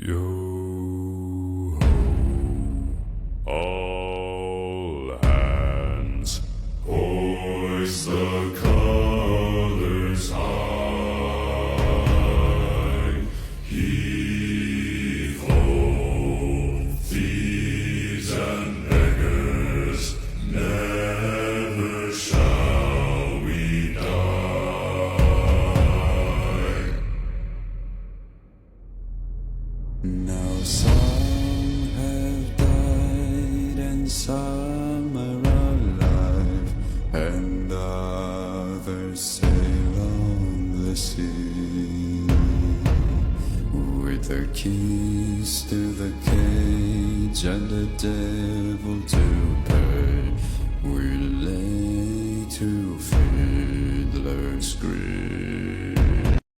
Yo ho, all hands, hoist the colors high. Heave ho, thieves and beggars, never shall we die. Now some have died and some are alive, and others sail on the sea with their keys to the cage and the devil to pay. We lay to Fiddler's Grave.